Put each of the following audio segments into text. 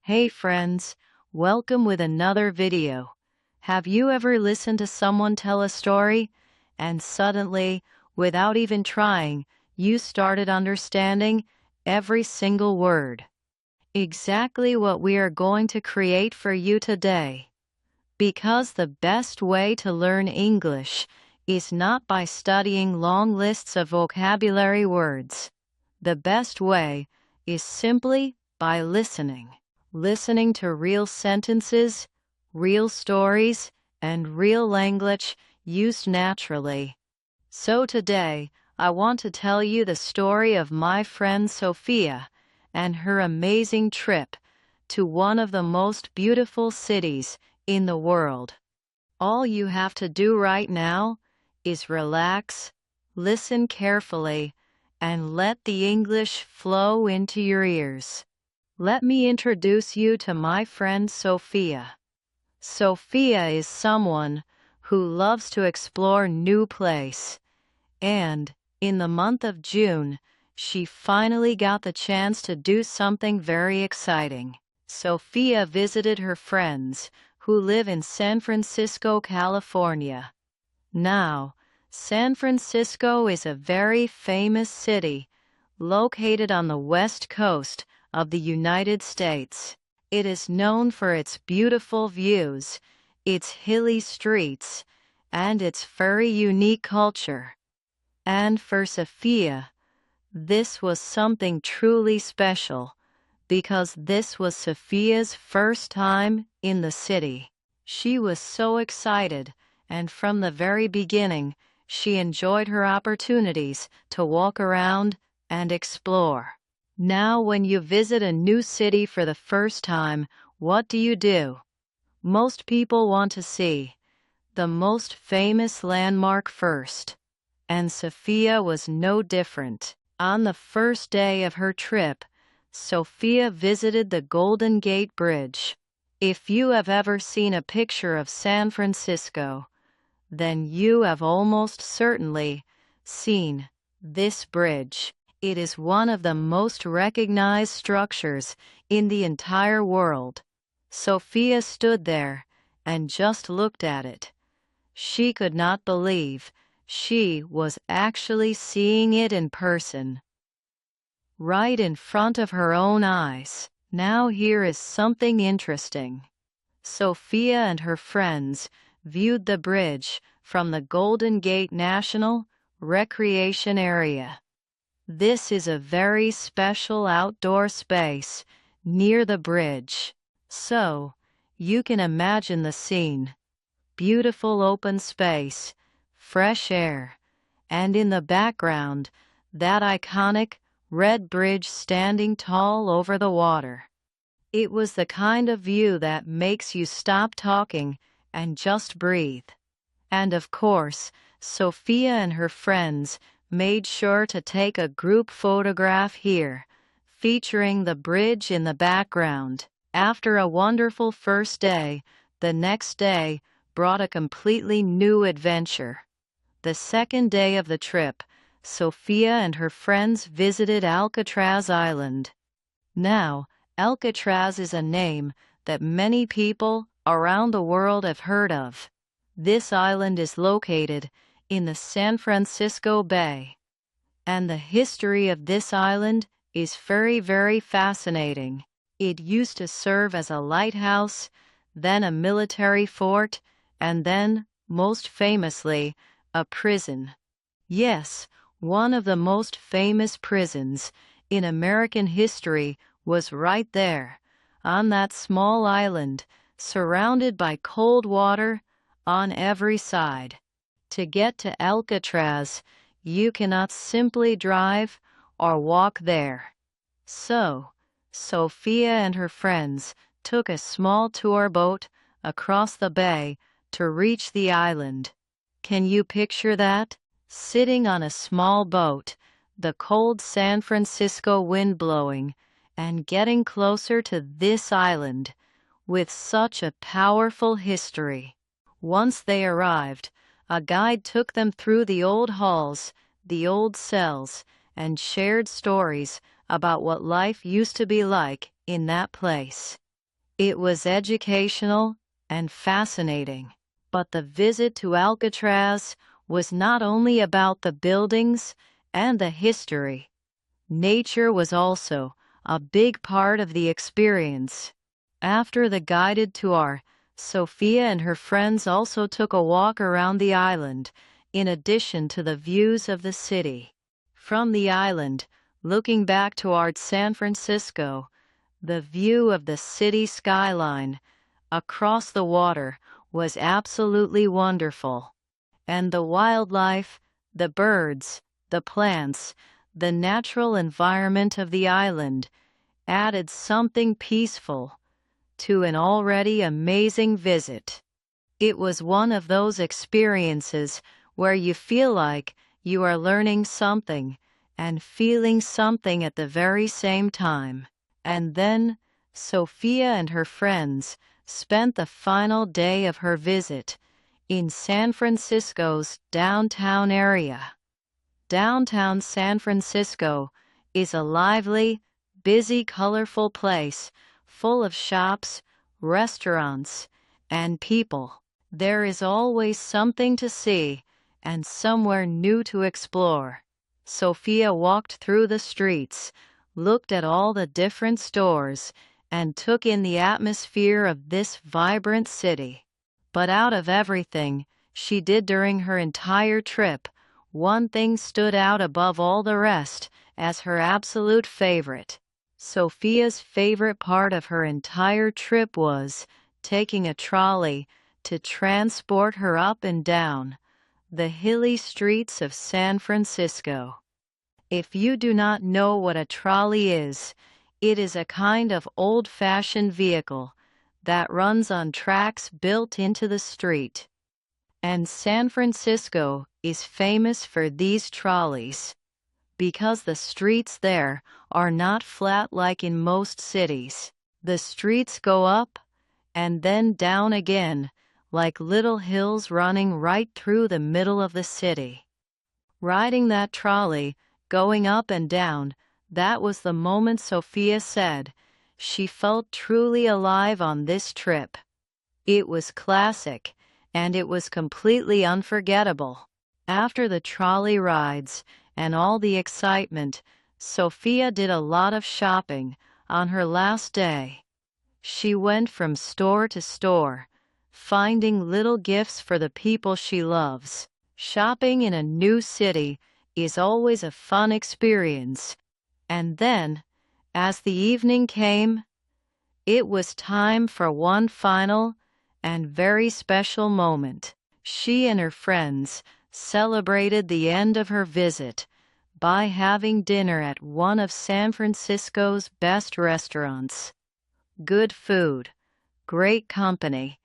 Hey friends, welcome with another video. Have you ever listened to someone tell a story and suddenly, without even trying, you started understanding every single word? Exactly what we are going to create for you today. Because the best way to learn English is not by studying long lists of vocabulary words. The best way is simply by listening. Listening to real sentences, real stories, and real language used naturally. So today, I want to tell you the story of my friend Sophia and her amazing trip to one of the most beautiful cities in the world. All you have to do right now is relax, listen carefully, and let the English flow into your ears. Let me introduce you to my friend Sophia. Sophia is someone who loves to explore new place, and in the month of June, she finally got the chance to do something very exciting. Sophia visited her friends who live in San Francisco, California. Now, San Francisco is a very famous city located on the west coast of the United States. It is known for its beautiful views, its hilly streets, and its very unique culture. And for Sophia, this was something truly special, because this was Sophia's first time in the city. She was so excited, and from the very beginning, she enjoyed her opportunities to walk around and explore. Now, when you visit a new city for the first time, what do? Most people want to see the most famous landmark first, and Sophia was no different. On the first day of her trip, Sophia visited the Golden Gate Bridge. If you have ever seen a picture of San Francisco, then you have almost certainly seen this bridge. It is one of the most recognized structures in the entire world. Sophia stood there and just looked at it. She could not believe she was actually seeing it in person, right in front of her own eyes. Now here is something interesting. Sophia and her friends viewed the bridge from the Golden Gate National Recreation Area. This is a very special outdoor space near the bridge. So, you can imagine the scene. Beautiful open space, fresh air, and in the background, that iconic red bridge standing tall over the water. It was the kind of view that makes you stop talking and just breathe. And of course, Sophia and her friends made sure to take a group photograph here, featuring the bridge in the background. After a wonderful first day, the next day brought a completely new adventure. The second day of the trip, Sophia and her friends visited Alcatraz Island. Now, Alcatraz is a name that many people around the world have heard of. This island is located in the San Francisco Bay, and the history of this island is very fascinating. It used to serve as a lighthouse, then a military fort, and then, most famously, a prison. Yes, one of the most famous prisons in American history was right there, on that small island, surrounded by cold water on every side. To get to Alcatraz, you cannot simply drive or walk there. So, Sophia and her friends took a small tour boat across the bay to reach the island. Can you picture that? Sitting on a small boat, the cold San Francisco wind blowing, and getting closer to this island with such a powerful history. Once they arrived, a guide took them through the old halls, the old cells, and shared stories about what life used to be like in that place. It was educational and fascinating. But the visit to Alcatraz was not only about the buildings and the history. Nature was also a big part of the experience. After the guided tour, Sophia and her friends also took a walk around the island, in addition to the views of the city. From the island, looking back towards San Francisco, the view of the city skyline across the water was absolutely wonderful. And the wildlife, the birds, the plants, the natural environment of the island added something peaceful to an already amazing visit. It was one of those experiences where you feel like you are learning something and feeling something at the very same time. And then, Sophia and her friends spent the final day of her visit in San Francisco's downtown area. Downtown San Francisco is a lively, busy, colorful place full of shops, restaurants, and people. There is always something to see and somewhere new to explore. Sophia walked through the streets, looked at all the different stores, and took in the atmosphere of this vibrant city. But out of everything she did during her entire trip, one thing stood out above all the rest as her absolute favorite. Sophia's favorite part of her entire trip was taking a trolley to transport her up and down the hilly streets of San Francisco. If you do not know what a trolley is, it is a kind of old-fashioned vehicle that runs on tracks built into the street. And San Francisco is famous for these trolleys, because the streets there are not flat like in most cities. The streets go up and then down again, like little hills running right through the middle of the city. Riding that trolley, going up and down, that was the moment Sophia said she felt truly alive on this trip. It was classic, and it was completely unforgettable. After the trolley rides and all the excitement, Sophia did a lot of shopping on her last day. She went from store to store, finding little gifts for the people she loves. Shopping in a new city is always a fun experience. And then, as the evening came, it was time for one final and very special moment. She and her friends celebrated the end of her visit by having dinner at one of San Francisco's best restaurants. Good food, great company,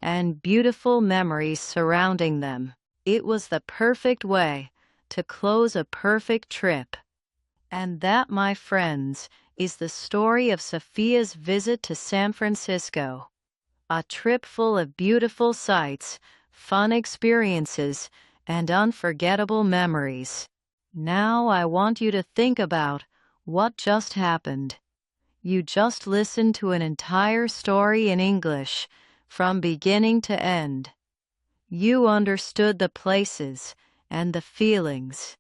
and beautiful memories surrounding them. It was the perfect way to close a perfect trip. And that, my friends, is the story of Sophia's visit to San Francisco. A trip full of beautiful sights, fun experiences, and unforgettable memories. Now I want you to think about what just happened. You just listened to an entire story in English, from beginning to end. You understood the places and the feelings.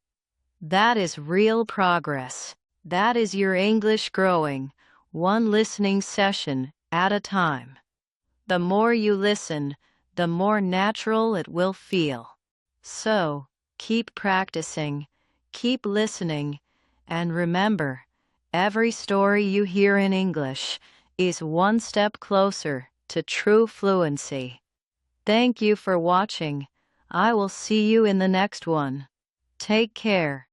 That is real progress. That is your English growing, one listening session at a time. The more you listen, the more natural it will feel. So, keep practicing, keep listening, and remember, every story you hear in English is one step closer to true fluency. Thank you for watching. I will see you in the next one. Take care.